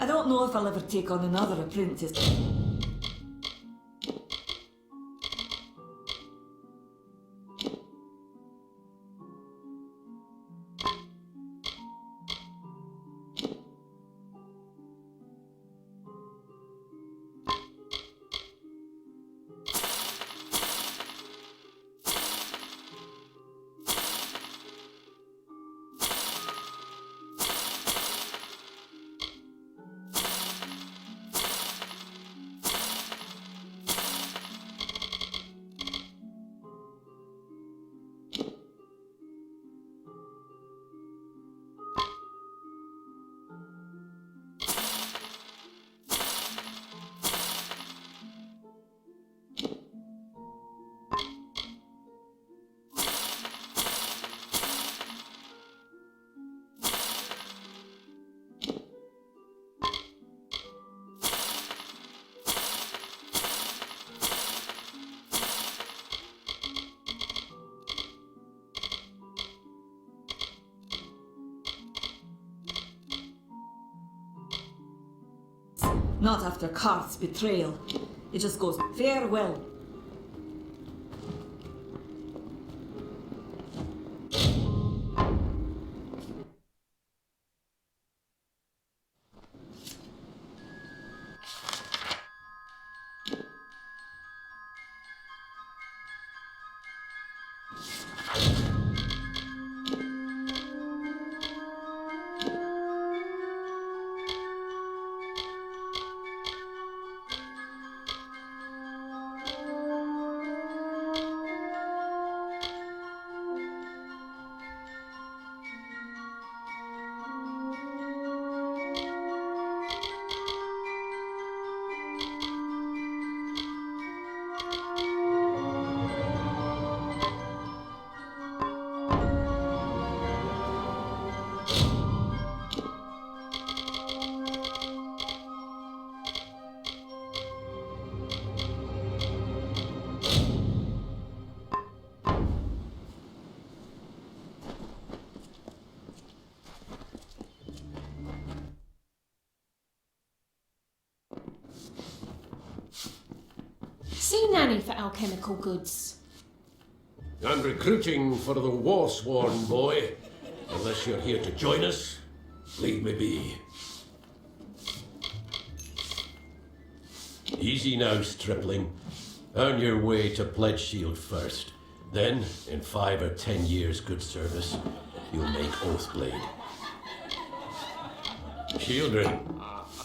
I don't know if I'll ever take on another apprentice. Not after Karth's betrayal. It just goes, farewell. See Nanny for alchemical goods. I'm recruiting for the Warsworn, boy. Unless you're here to join us, leave me be. Easy now, stripling. Earn your way to Pledge Shield first. Then, in 5 or 10 years' good service, you'll make Oathblade. Shieldred,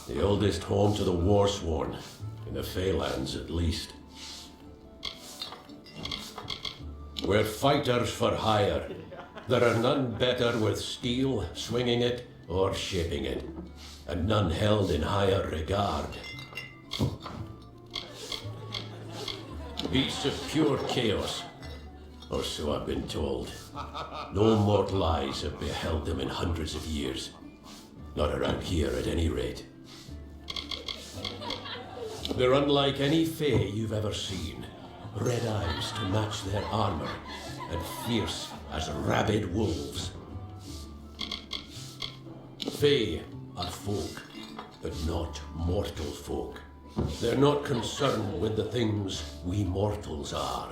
the oldest home to the Warsworn, in the Feylands at least. We're fighters for hire. There are none better with steel, swinging it, or shaping it, and none held in higher regard. Beasts of pure chaos, or so I've been told. No mortal eyes have beheld them in hundreds of years. Not around here, at any rate. They're unlike any Fey you've ever seen. Red eyes to match their armor, and fierce as rabid wolves. Fey are folk, but not mortal folk. They're not concerned with the things we mortals are.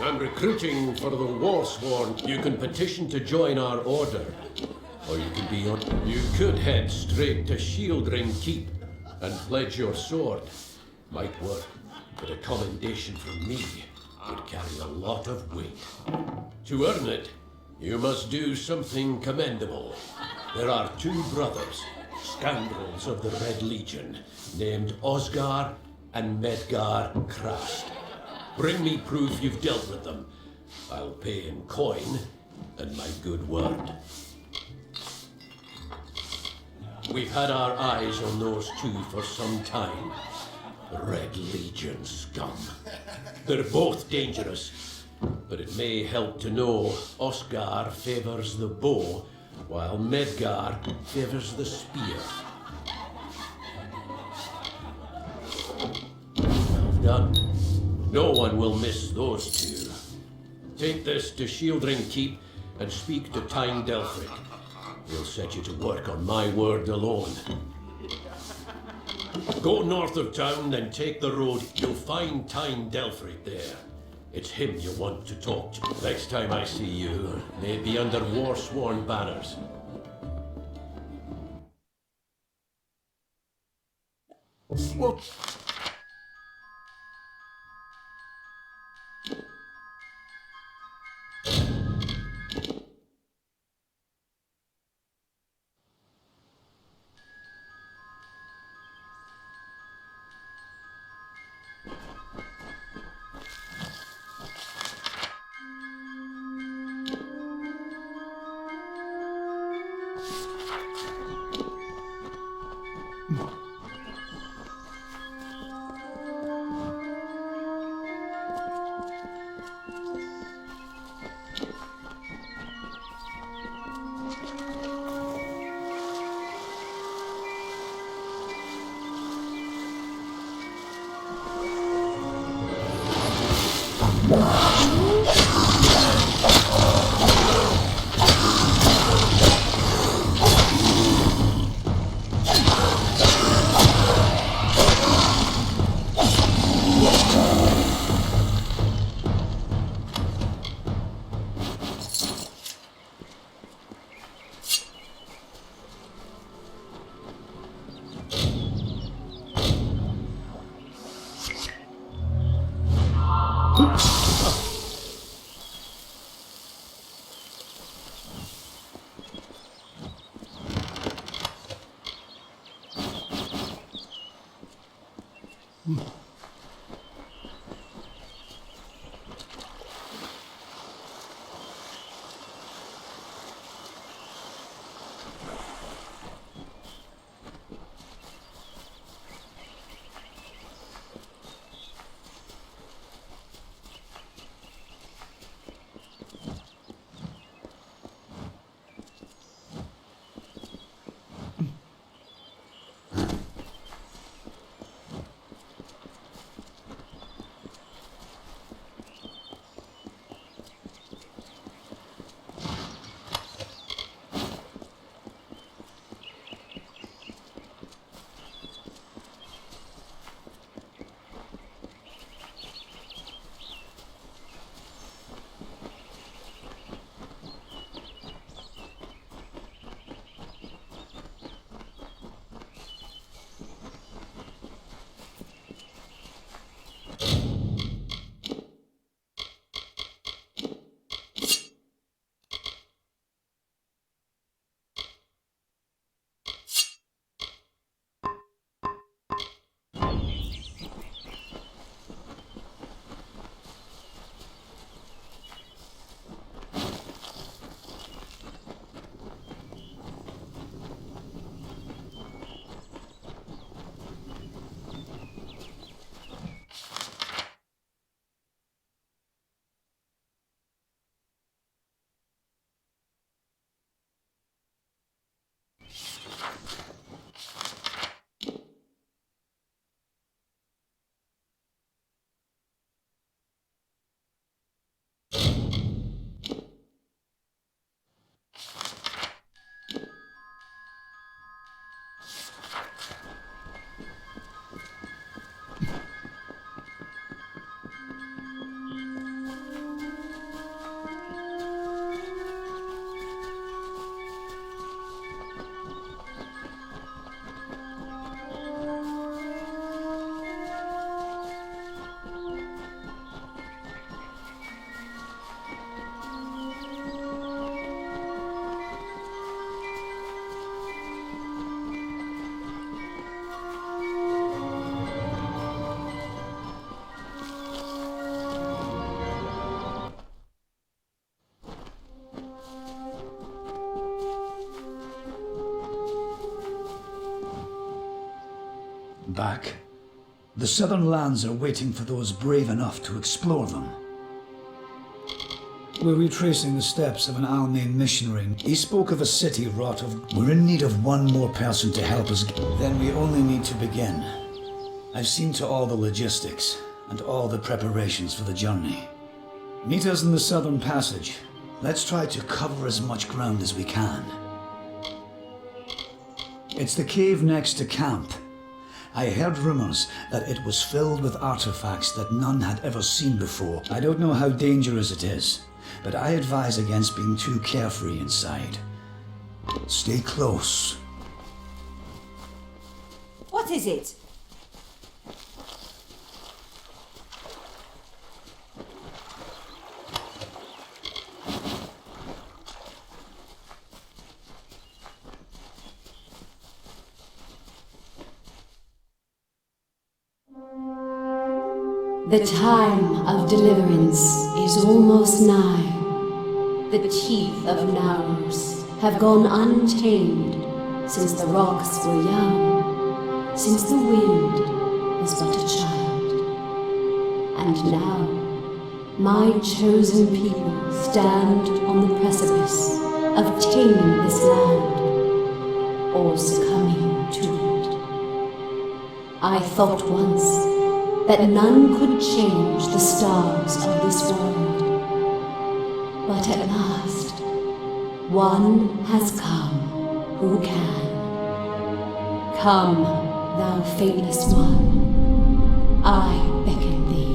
I'm recruiting for the Warsworn. You can petition to join our order, or you can be on. You could head straight to Shieldring Keep and pledge your sword. Might work, but a commendation from me would carry a lot of weight. To earn it, you must do something commendable. There are 2 brothers, scoundrels of the Red Legion, named Osgar and Medgar Krast. Bring me proof you've dealt with them. I'll pay in coin and my good word. We've had our eyes on those 2 for some time. Red Legion scum. They're both dangerous, but it may help to know Osgar favors the bow, while Medgar favors the spear. done. No one will miss those two. Take this to Shieldring Keep and speak to Tyne Delphric. He'll set you to work on my word alone. Go north of town, then take the road. You'll find Tyne Delphric there. It's him you want to talk to. Next time I see you, may it be under war-sworn banners. Well, back. The southern lands are waiting for those brave enough to explore them. We're retracing the steps of an Almain missionary. He spoke of a city wrought of... We're in need of one more person to help us. Then we only need to begin. I've seen to all the logistics. and all the preparations for the journey. Meet us in the southern passage. Let's try to cover as much ground as we can. It's the cave next to camp. I heard rumors that it was filled with artifacts that none had ever seen before. I don't know how dangerous it is, but I advise against being too carefree inside. Stay close. What is it? The time of deliverance is almost nigh. The teeth of Naurus have gone untamed since the rocks were young, since the wind was but a child. And now, my chosen people stand on the precipice of taming this land, or succumbing to it. I thought once that none could change the stars of this world. But at last, one has come who can. Come, thou faithless one, I beckon thee.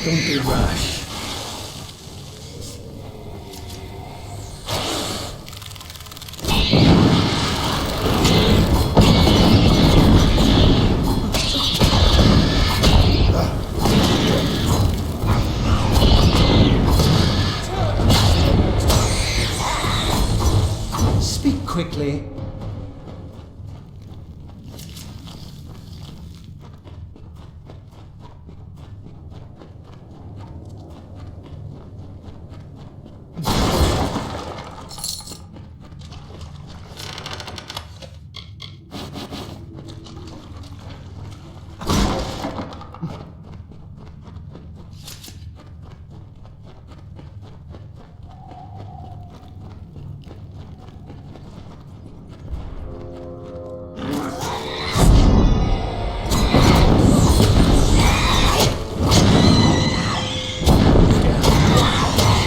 Don't be rash. Speak quickly.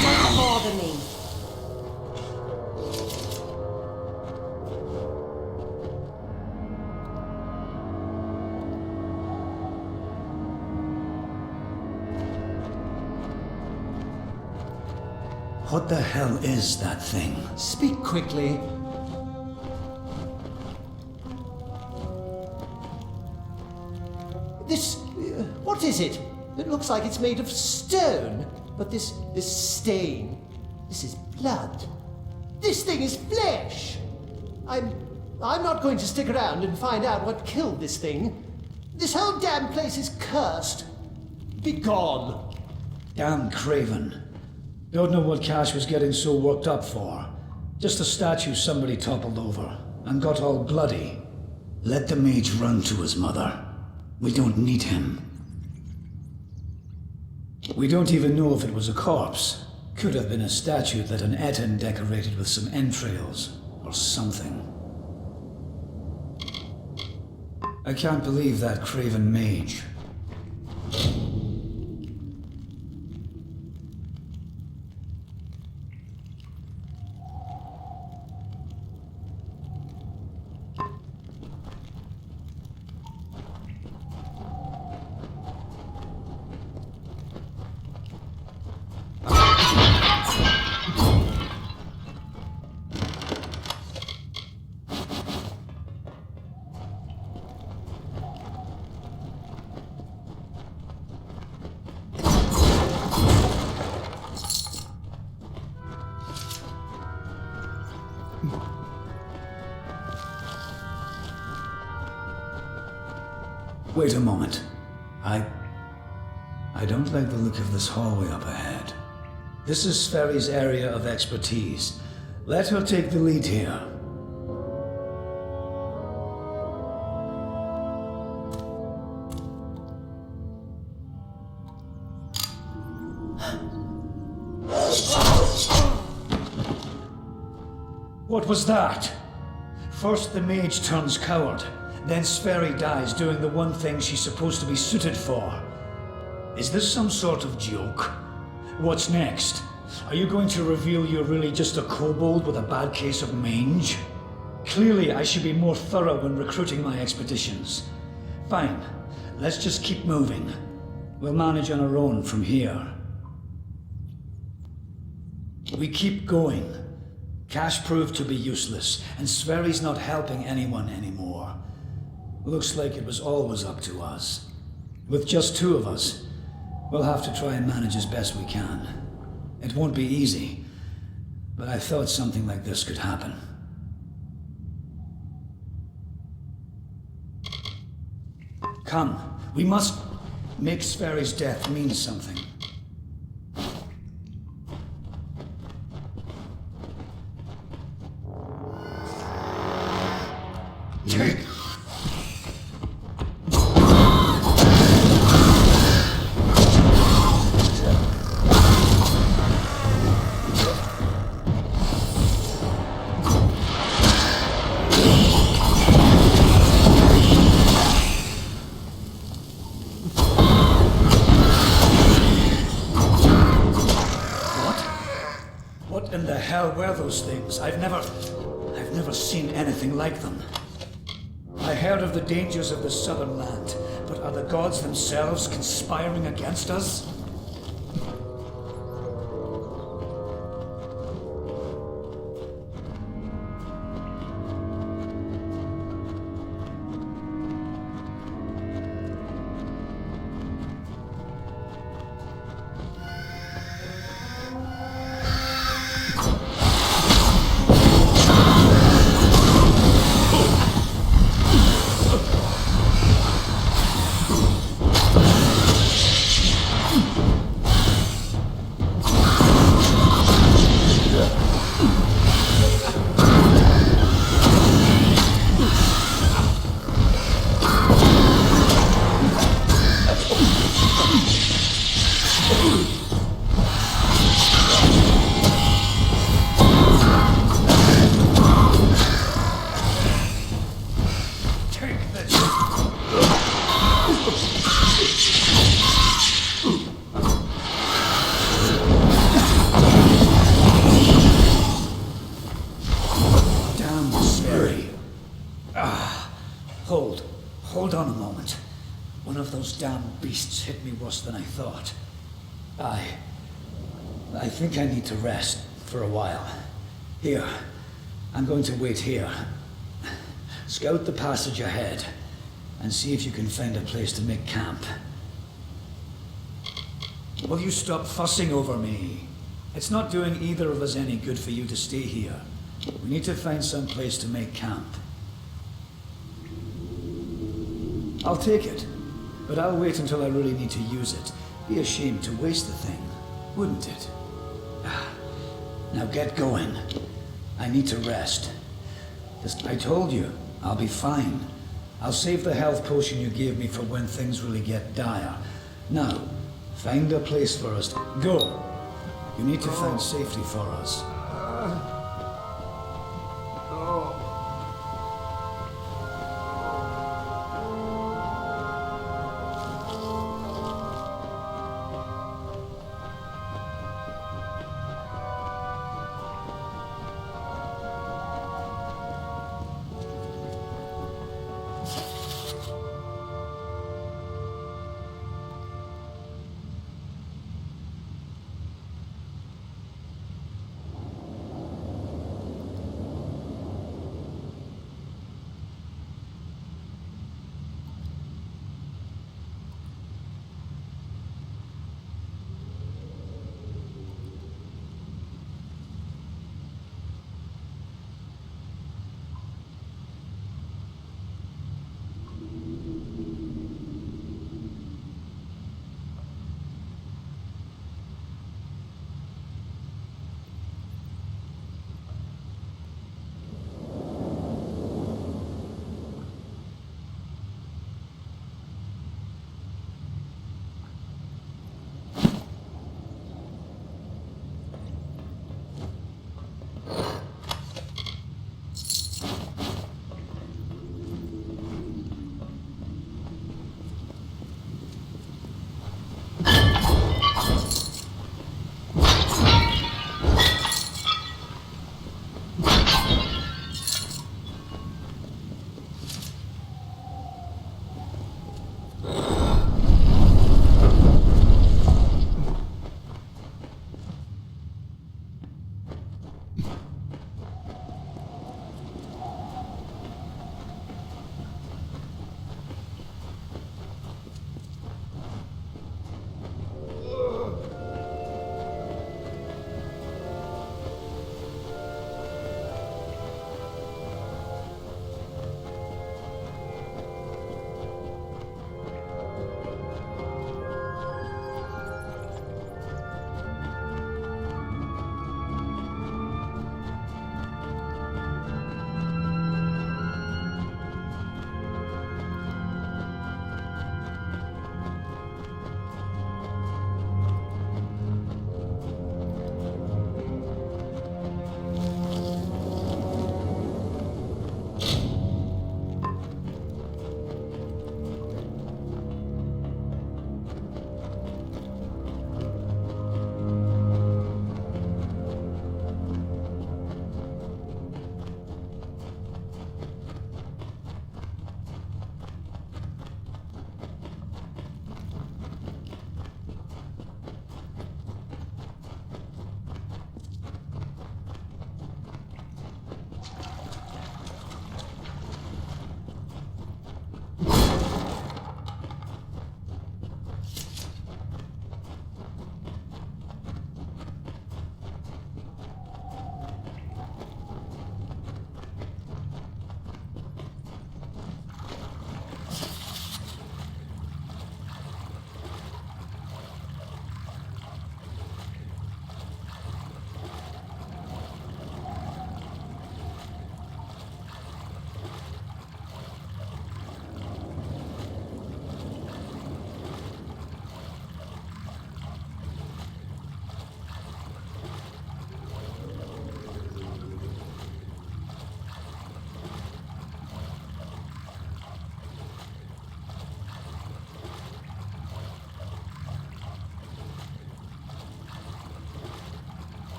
Don't bother me. What the hell is that thing? Speak quickly. This... what is it? It looks like it's made of stone. But this stain... this is blood. This thing is flesh! I'm not going to stick around and find out what killed this thing. This whole damn place is cursed. Be gone. Damn Craven. Don't know what Cash was getting so worked up for. Just a statue somebody toppled over and got all bloody. Let the mage run to his mother. We don't need him. We don't even know if it was a corpse. Could have been a statue that an Etin decorated with some entrails or something. I can't believe that Craven mage. Wait a moment. I don't like the look of this hallway up ahead. This is Sferry's area of expertise. Let her take the lead here. What was that? First the mage turns coward, then Sferry dies doing the one thing she's supposed to be suited for. Is this some sort of joke? What's next? Are you going to reveal you're really just a kobold with a bad case of mange? Clearly I should be more thorough when recruiting my expeditions. Fine, let's just keep moving. We'll manage on our own from here. We keep going. Cash proved to be useless, and Sverry's not helping anyone anymore. Looks like it was always up to us. With just two of us, we'll have to try and manage as best we can. It won't be easy, but I thought something like this could happen. Come, we must make Sverry's death mean something. What in the hell were those things? I've never seen anything like them. I heard of the dangers of the southern land, but are the gods themselves conspiring against us? on a moment. One of those damn beasts hit me worse than I thought. I think I need to rest for a while. Here, I'm going to wait here. Scout the passage ahead, and see if you can find a place to make camp. Will you stop fussing over me? It's not doing either of us any good for you to stay here. We need to find some place to make camp. I'll take it, but I'll wait until I really need to use it. Be ashamed to waste the thing, wouldn't it? Now get going. I need to rest. I told you, I'll be fine. I'll save the health potion you gave me for when things really get dire. Now, find a place for us to go. You need to find safety for us.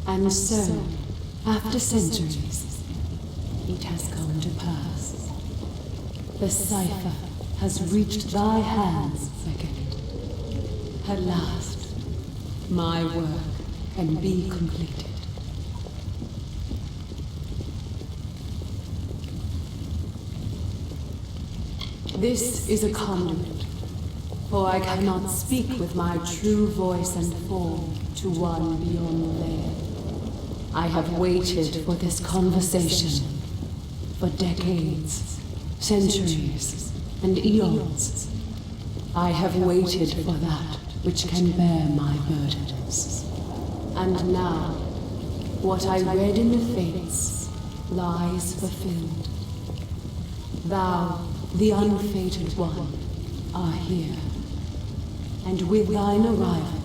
And so, after centuries, it has come to pass. The cipher has reached thy hands, Beckett. At last, my work can be completed. This is a conduit, for I cannot speak with my true voice and form to one beyond the veil. I have waited for this conversation for decades, centuries, and eons. I have waited for that which can bear my burdens. And now, what I read in the fates lies fulfilled. Thou, the unfated one, are here. And with thine arrival,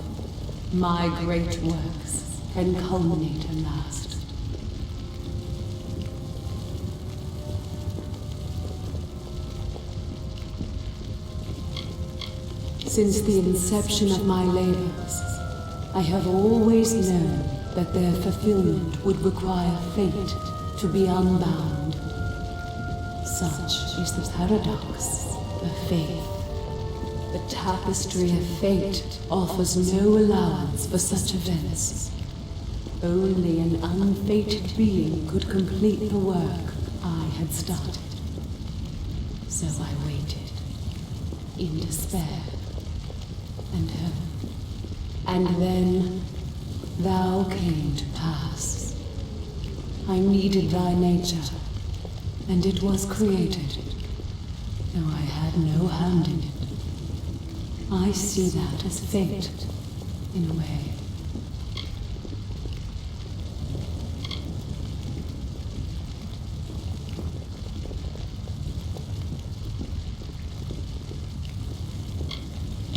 my great works can culminate at last. Since the inception of my labors, I have always known that their fulfillment would require fate to be unbound. Such is the paradox of faith. The tapestry of fate offers no allowance for such events. Only an unfated being could complete the work I had started. So I waited, in despair and hope. And then thou came to pass. I needed thy nature, and it was created, though I had no hand in it. I see that as fate, in a way.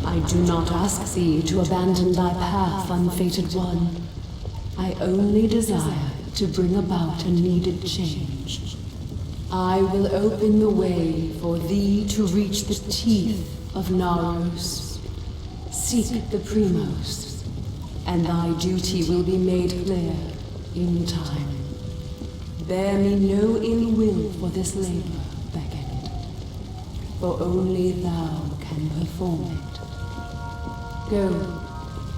I do not ask thee to abandon thy path, unfated one. I only desire to bring about a needed change. I will open the way for thee to reach the teeth of Naros. Seek the Primos, and thy duty will be made clear in time. Bear me no ill will for this labor, Beckett, for only thou can perform it. Go,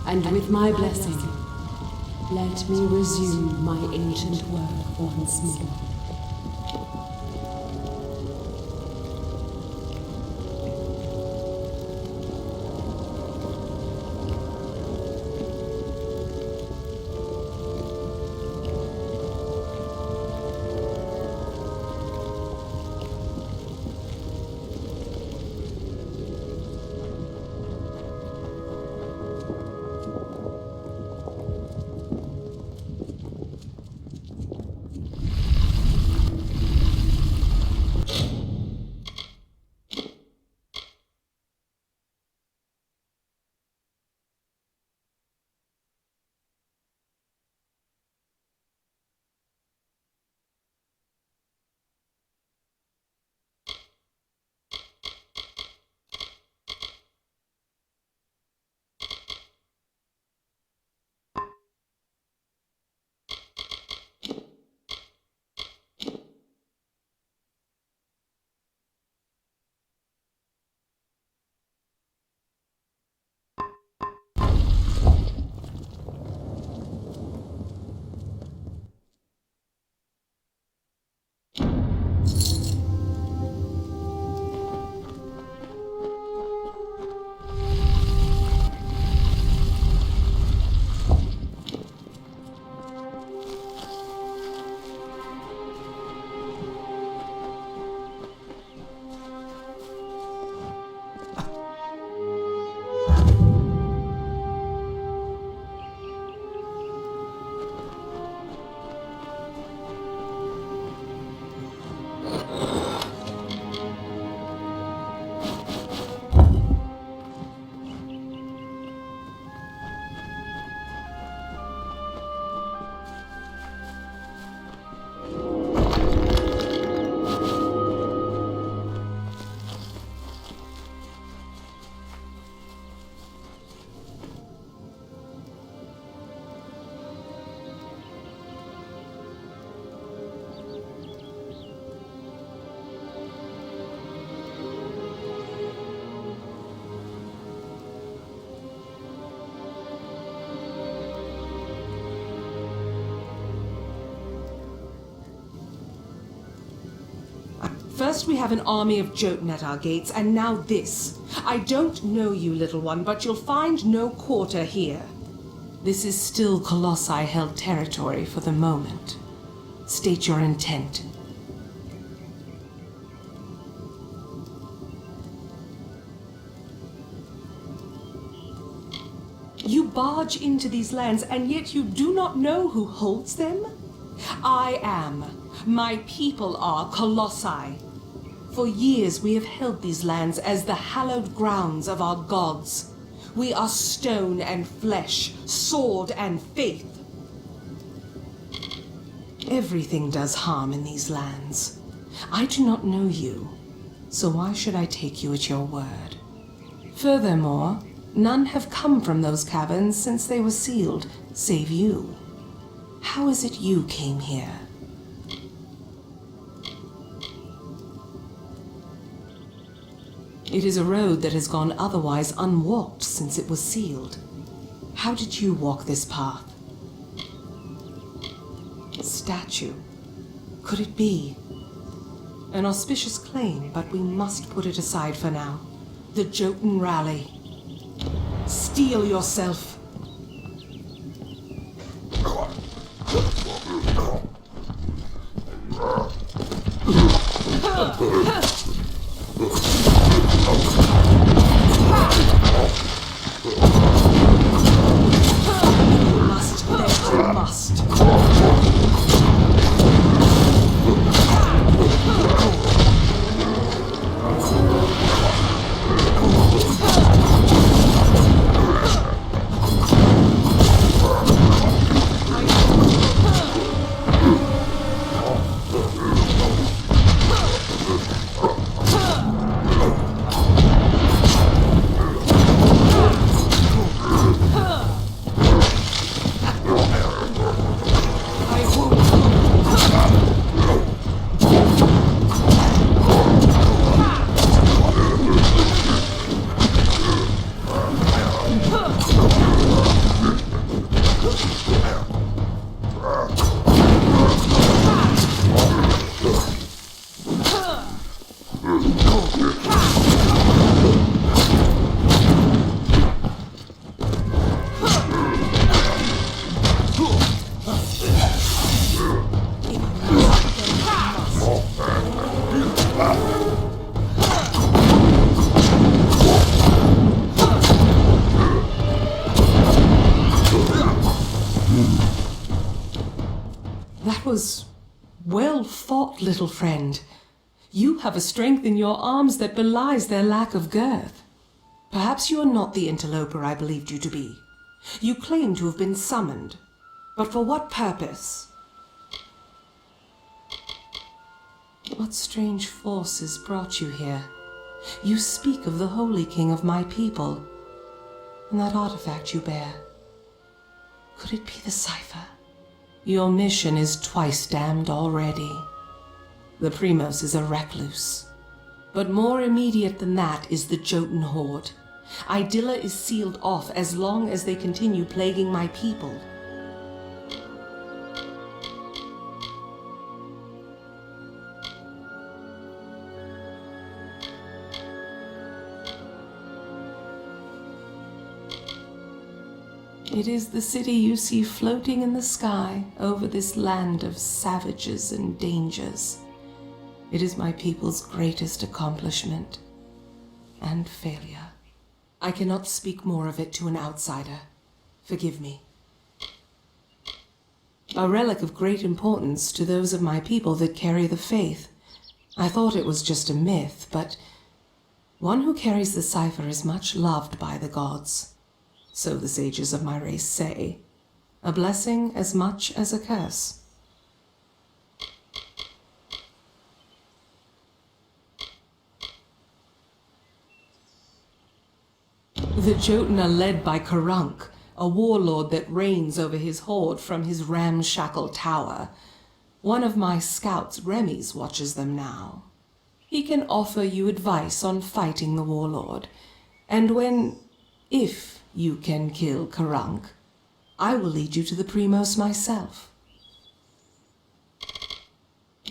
and with my blessing, let me resume my ancient work once more. First we have an army of Jotun at our gates, and now this. I don't know you, little one, but you'll find no quarter here. This is still Colossi-held territory for the moment. State your intent. You barge into these lands, and yet you do not know who holds them? I am. My people are Colossi. For years we have held these lands as the hallowed grounds of our gods. We are stone and flesh, sword and faith. Everything does harm in these lands. I do not know you, so why should I take you at your word? Furthermore, none have come from those caverns since they were sealed, save you. How is it you came here? It is a road that has gone otherwise unwalked since it was sealed. How did you walk this path? Statue. Could it be? An auspicious claim, but we must put it aside for now. The Jotun rally. Steel yourself. Must, then must. That was well fought, little friend. You have a strength in your arms that belies their lack of girth. Perhaps you are not the interloper I believed you to be. You claim to have been summoned, but for what purpose? What strange forces brought you here? You speak of the Holy King of my people, and that artifact you bear. Could it be the cipher? Your mission is twice damned already. The Primos is a recluse. But more immediate than that is the Jotun horde. Idylla is sealed off as long as they continue plaguing my people. It is the city you see floating in the sky over this land of savages and dangers. It is my people's greatest accomplishment and failure. I cannot speak more of it to an outsider. Forgive me. A relic of great importance to those of my people that carry the faith. I thought it was just a myth, but one who carries the cipher is much loved by the gods. So the sages of my race say. A blessing as much as a curse. The Jotun are led by Karunk, a warlord that reigns over his horde from his ramshackle tower. One of my scouts, Remy's, watches them now. He can offer you advice on fighting the warlord, and if you can kill Karunk, I will lead you to the Primos myself.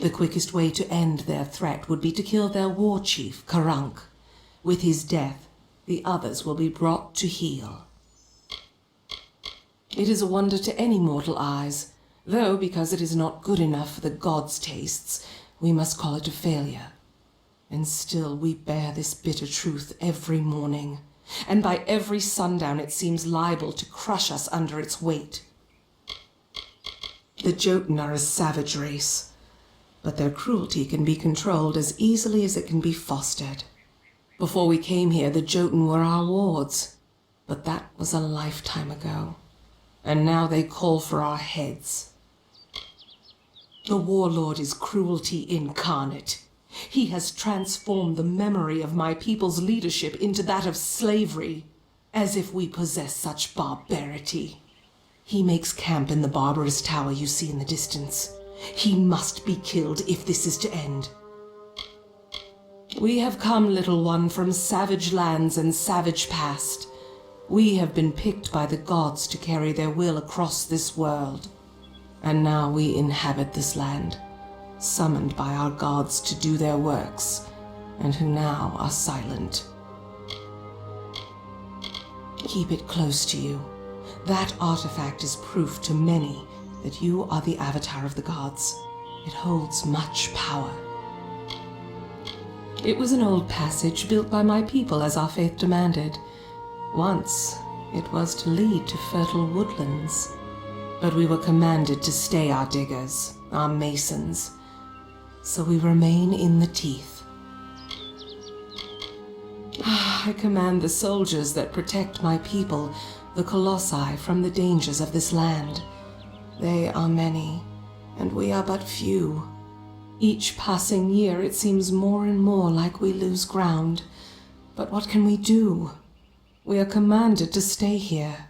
The quickest way to end their threat would be to kill their war chief, Karunk. With his death, the others will be brought to heel. It is a wonder to any mortal eyes, though because it is not good enough for the gods' tastes, we must call it a failure. And still we bear this bitter truth every morning, and by every sundown it seems liable to crush us under its weight. The Jotun are a savage race, but their cruelty can be controlled as easily as it can be fostered. Before we came here, the Jotun were our wards, but that was a lifetime ago. And now they call for our heads. The warlord is cruelty incarnate. He has transformed the memory of my people's leadership into that of slavery, as if we possess such barbarity. He makes camp in the barbarous tower you see in the distance. He must be killed if this is to end. We have come, little one, from savage lands and savage past. We have been picked by the gods to carry their will across this world. And now we inhabit this land, summoned by our gods to do their works, and who now are silent. Keep it close to you. That artifact is proof to many that you are the avatar of the gods. It holds much power. It was an old passage built by my people as our faith demanded. Once, it was to lead to fertile woodlands. But we were commanded to stay our diggers, our masons. So we remain in the teeth. I command the soldiers that protect my people, the colossi, from the dangers of this land. They are many, and we are but few. Each passing year it seems more and more like we lose ground. But what can we do? We are commanded to stay here.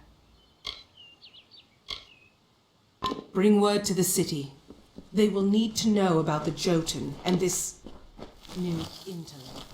Bring word to the city. They will need to know about the Jotun and this new interloper.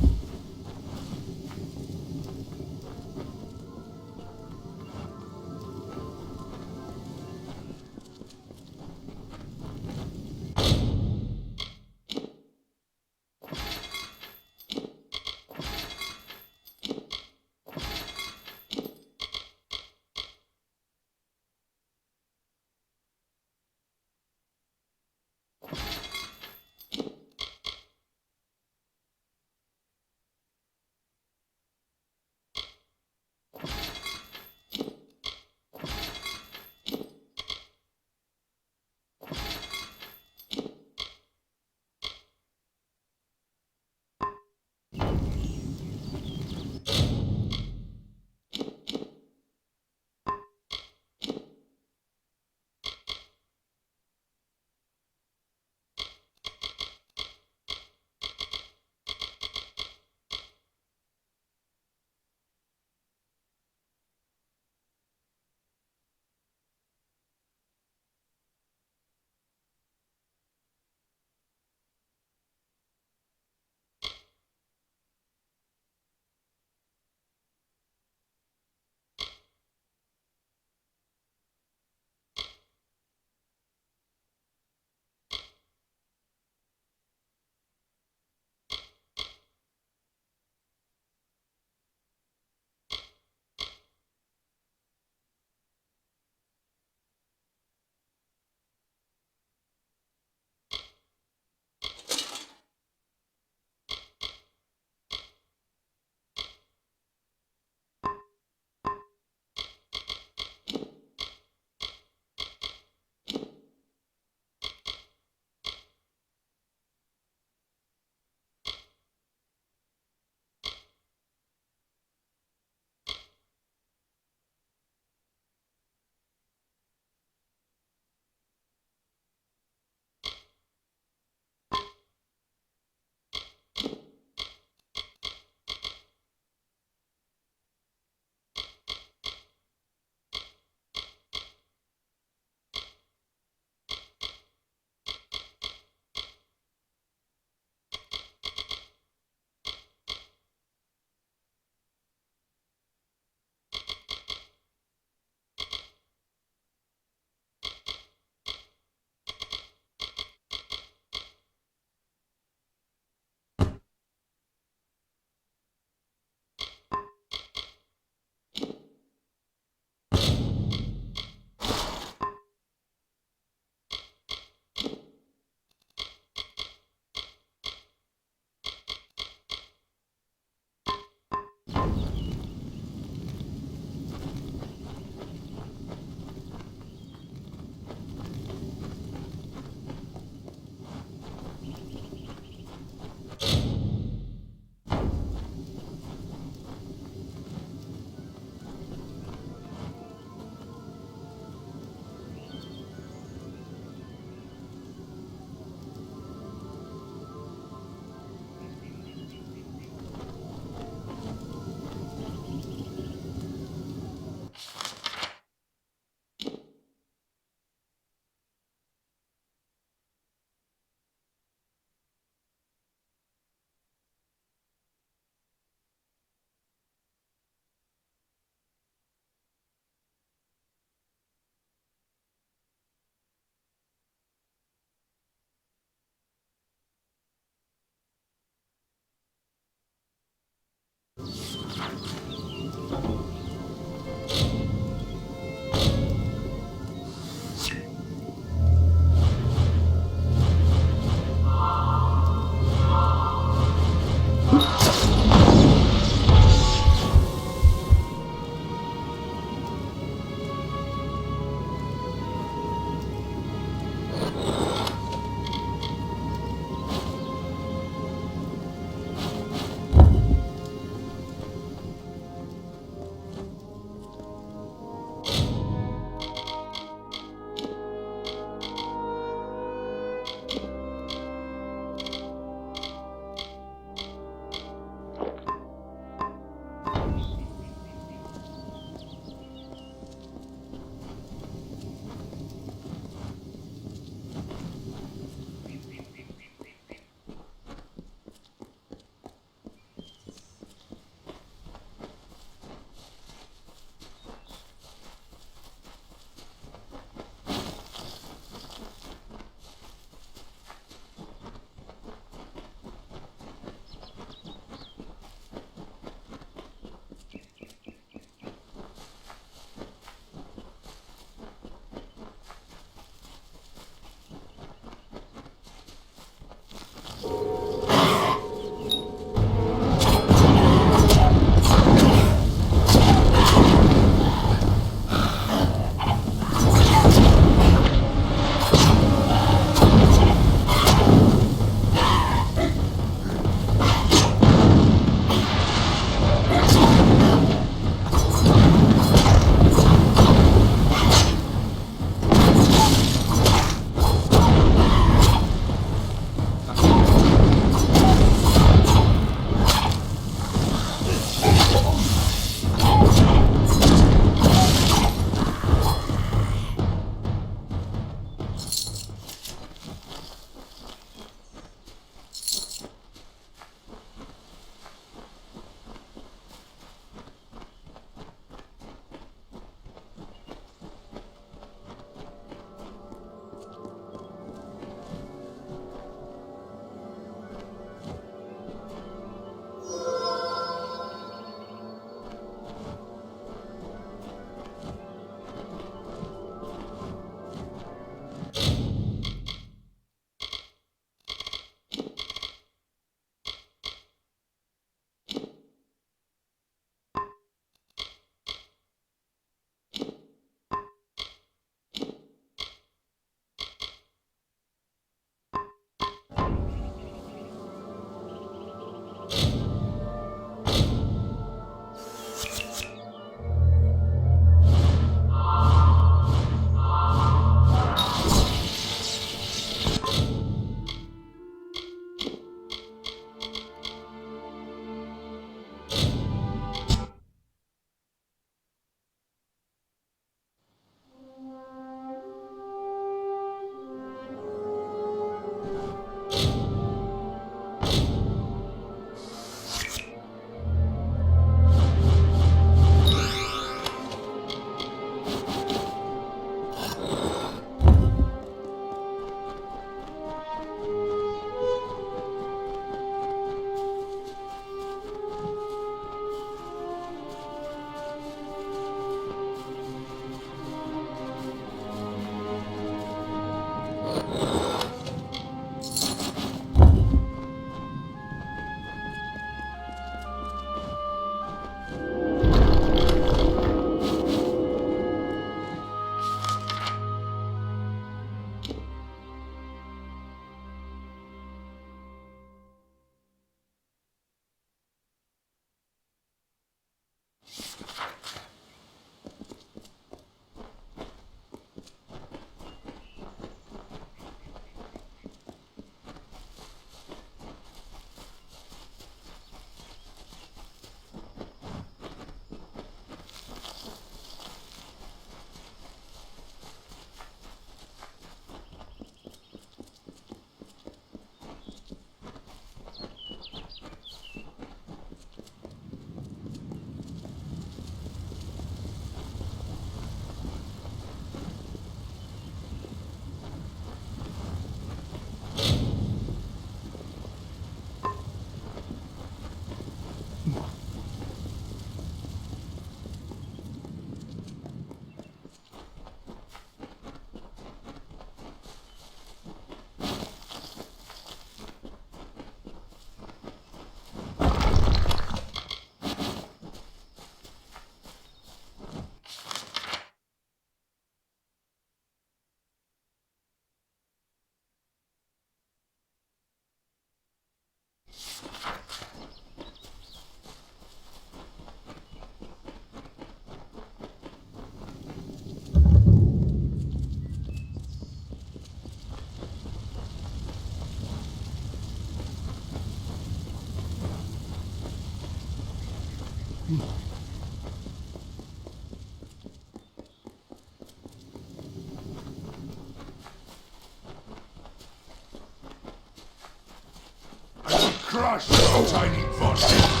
Crush your tiny body!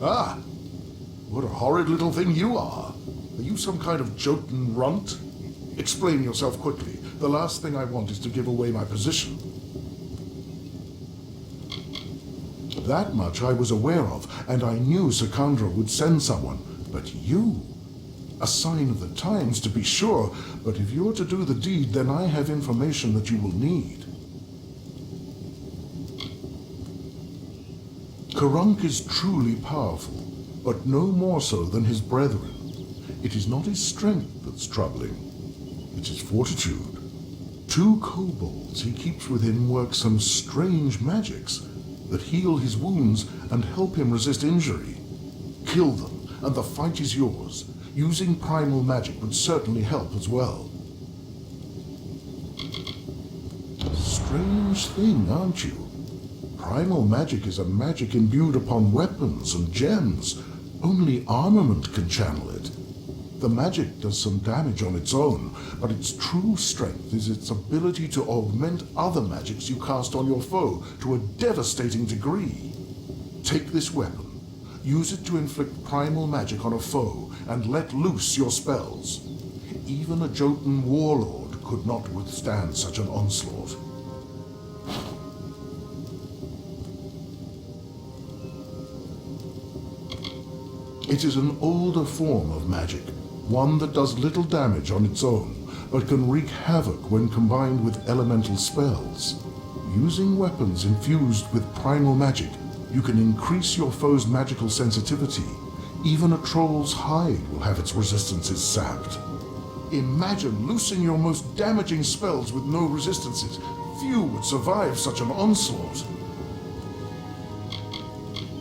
Ah, what a horrid little thing you are. Are you some kind of Jotun runt? Explain yourself quickly. The last thing I want is to give away my position. That much I was aware of, and I knew Sakandra would send someone. But you? A sign of the times, to be sure, but if you're to do the deed, then I have information that you will need. Karunk is truly powerful, but no more so than his brethren. It is not his strength that's troubling. It is fortitude. 2 kobolds he keeps with him work some strange magics that heal his wounds and help him resist injury. Kill them, and the fight is yours. Using primal magic would certainly help as well. Strange thing, aren't you? Primal magic is a magic imbued upon weapons and gems. Only armament can channel it. The magic does some damage on its own, but its true strength is its ability to augment other magics you cast on your foe to a devastating degree. Take this weapon, use it to inflict primal magic on a foe, and let loose your spells. Even a Jotun warlord could not withstand such an onslaught. It is an older form of magic, one that does little damage on its own, but can wreak havoc when combined with elemental spells. Using weapons infused with primal magic, you can increase your foe's magical sensitivity. Even a troll's hide will have its resistances sapped. Imagine loosing your most damaging spells with no resistances. Few would survive such an onslaught.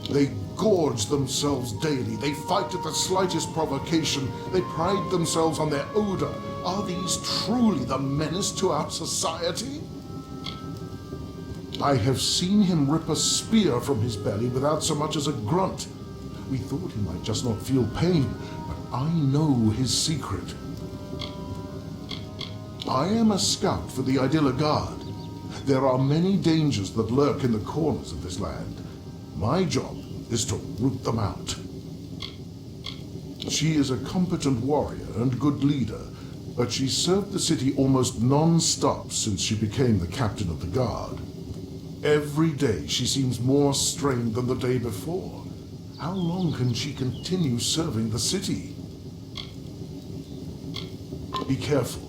They gorge themselves daily. They fight at the slightest provocation. They pride themselves on their odor. Are these truly the menace to our society? I have seen him rip a spear from his belly without so much as a grunt. We thought he might just not feel pain, but I know his secret. I am a scout for the Idilla Guard. There are many dangers that lurk in the corners of this land. My job is to root them out. She is a competent warrior and good leader, but she served the city almost non-stop since she became the captain of the guard. Every day she seems more strained than the day before. How long can she continue serving the city? Be careful.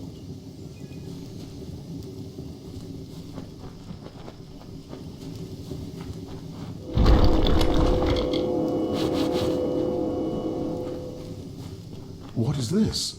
What is this?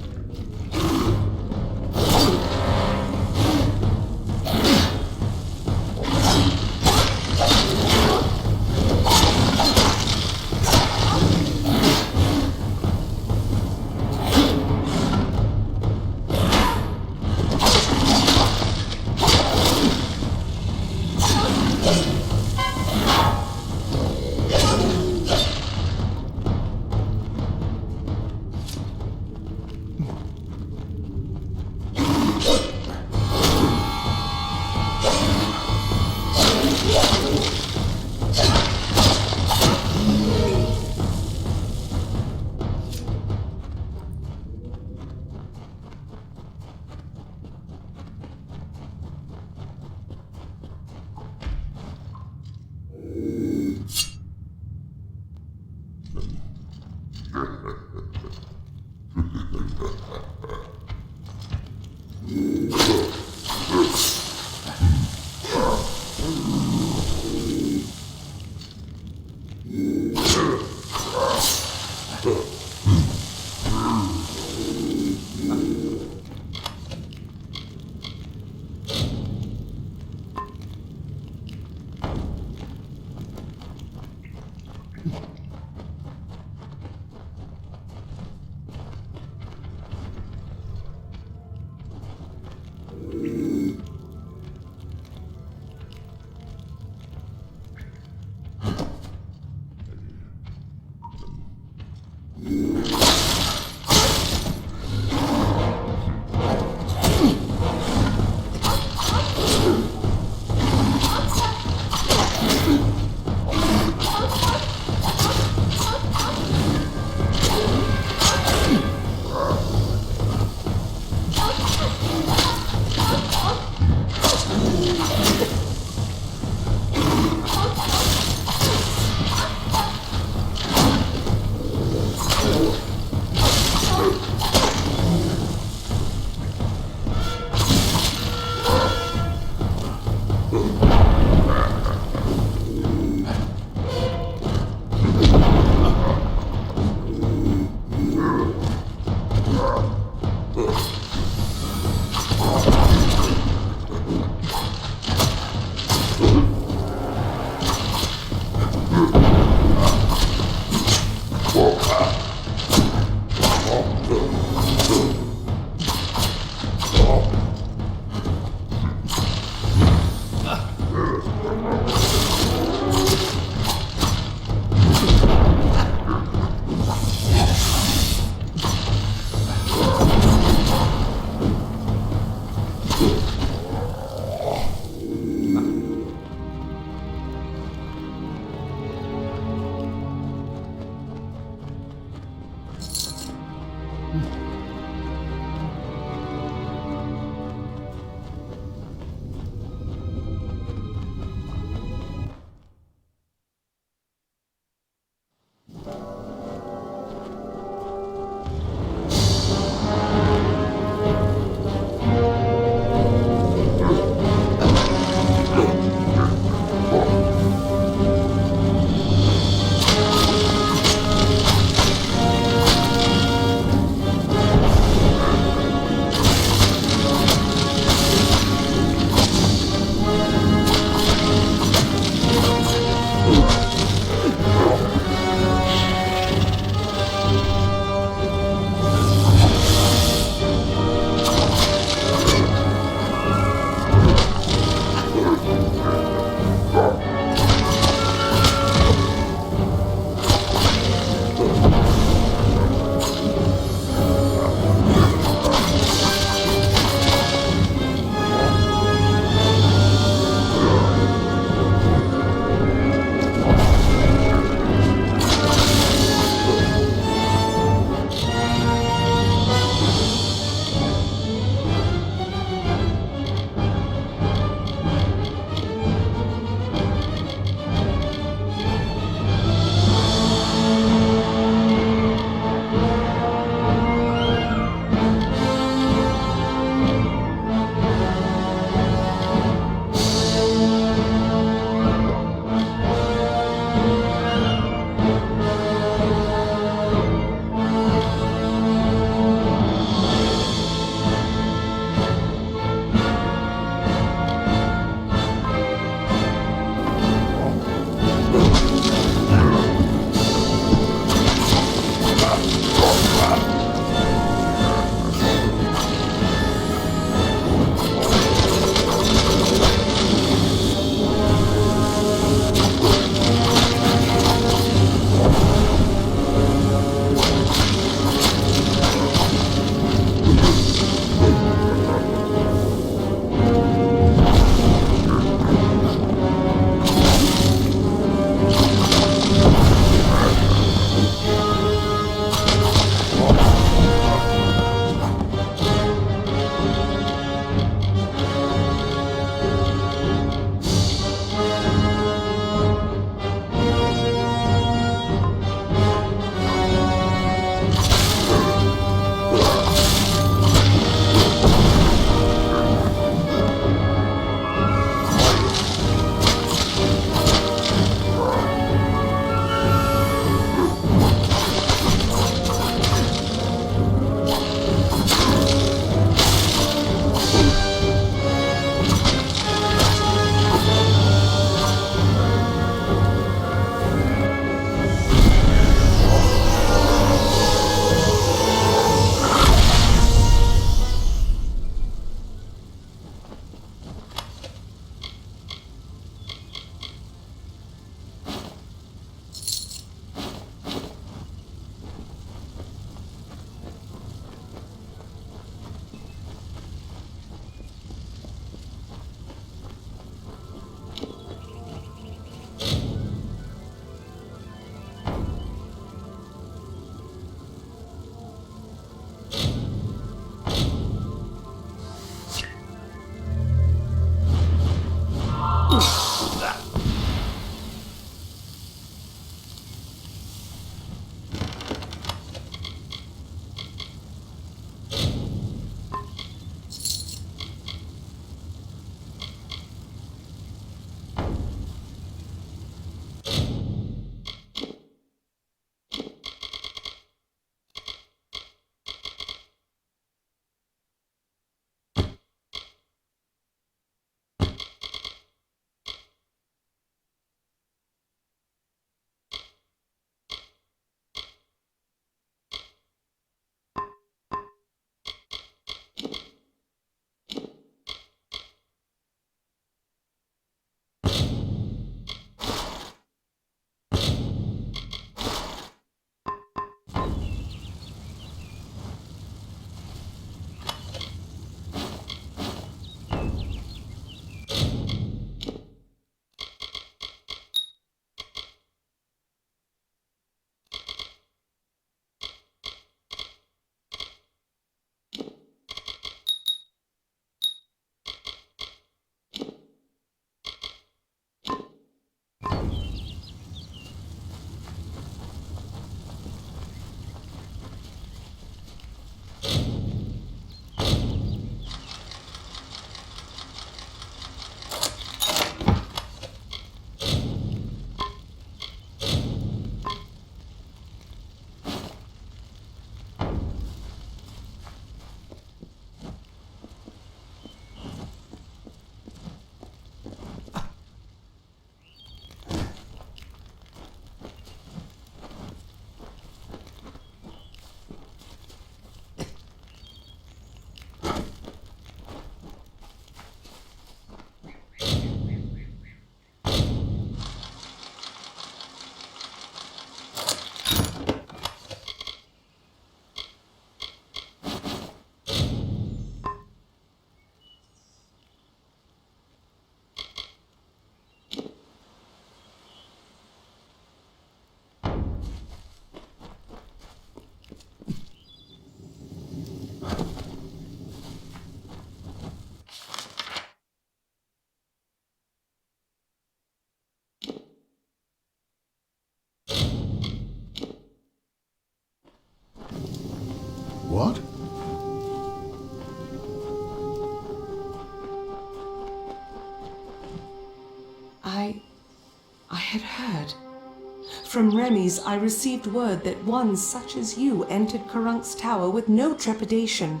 From Remy's, I received word that one such as you entered Karunk's tower with no trepidation,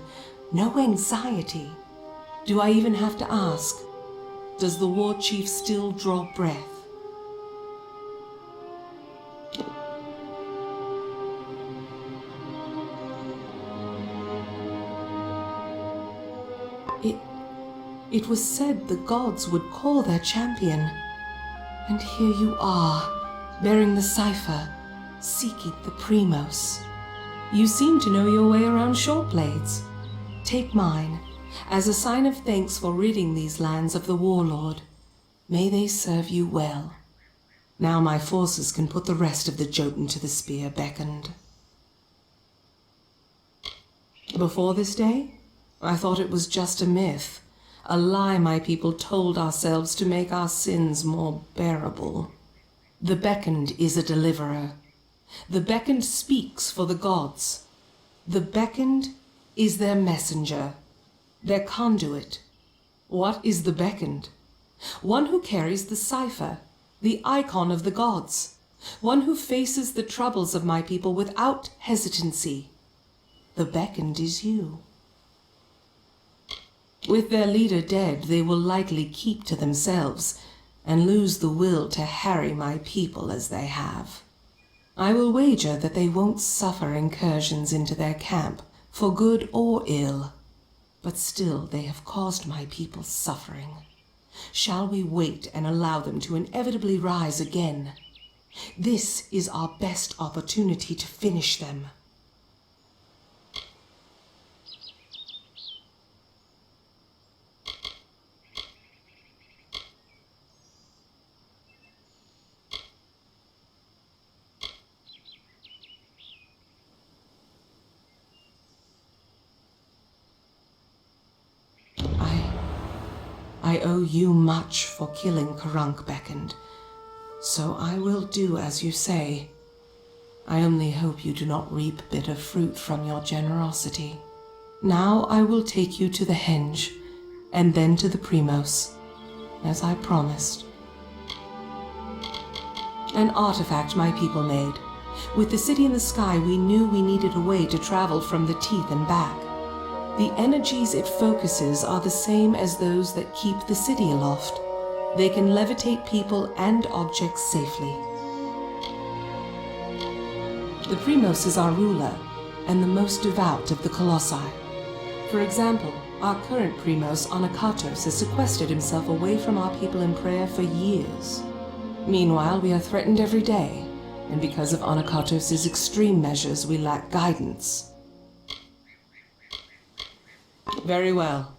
no anxiety. Do I even have to ask? Does the war chief still draw breath? It was said the gods would call their champion. And here you are, bearing the cipher, seeking the Primos. You seem to know your way around short blades. Take mine, as a sign of thanks for ridding these lands of the warlord. May they serve you well. Now my forces can put the rest of the Jotun to the spear beckoned. Before this day, I thought it was just a myth, a lie my people told ourselves to make our sins more bearable. The beckoned is a deliverer. The beckoned speaks for the gods. The beckoned is their messenger, their conduit. What is the beckoned? One who carries the cipher, the icon of the gods. One who faces the troubles of my people without hesitancy. The beckoned is you. With their leader dead, they will likely keep to themselves and lose the will to harry my people as they have. I will wager that they won't suffer incursions into their camp, for good or ill. But still they have caused my people suffering. Shall we wait and allow them to inevitably rise again? This is our best opportunity to finish them. I owe you much for killing Karunk beckoned, so I will do as you say. I only hope you do not reap bitter fruit from your generosity. Now I will take you to the henge, and then to the Primos, as I promised. An artifact my people made. With the city in the sky, we knew we needed a way to travel from the teeth and back. The energies it focuses are the same as those that keep the city aloft. They can levitate people and objects safely. The Primos is our ruler, and the most devout of the Colossi. For example, our current Primos, Anakatos, has sequestered himself away from our people in prayer for years. Meanwhile, we are threatened every day, and because of Anakatos' extreme measures, we lack guidance. Very well.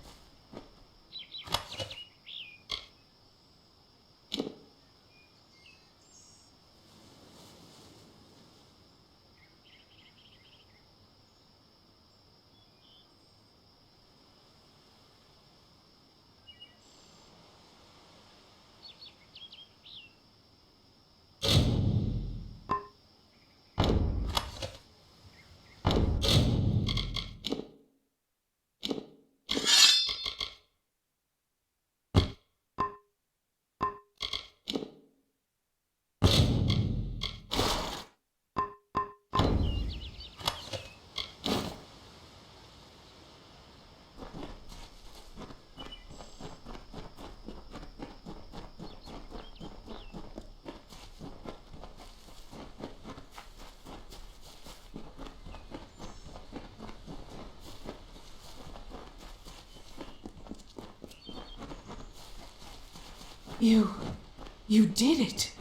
You did it!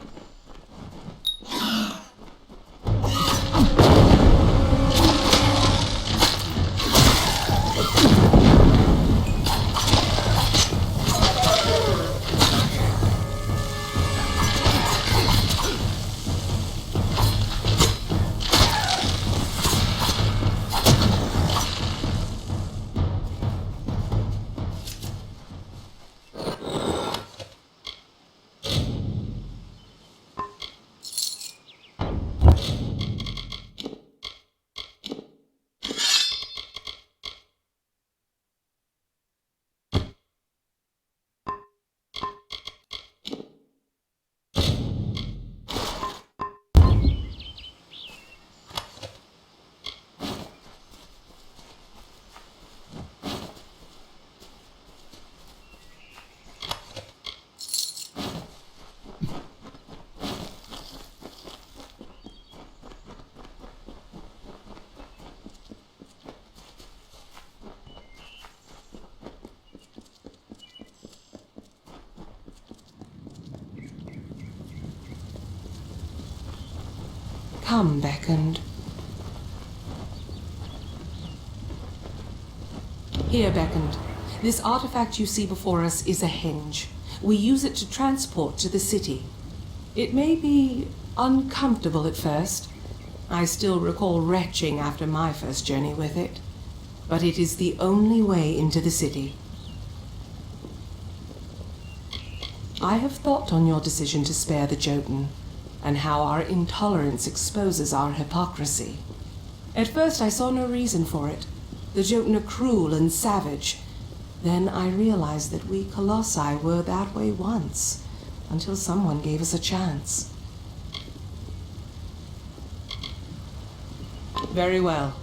Come, Beckoned. Here, Beckoned. This artifact you see before us is a henge. We use it to transport to the city. It may be uncomfortable at first. I still recall retching after my first journey with it. But it is the only way into the city. I have thought on your decision to spare the Jotun, and how our intolerance exposes our hypocrisy. At first I saw no reason for it. The Jotun are cruel and savage. Then I realized that we Colossi were that way once, until someone gave us a chance. Very well.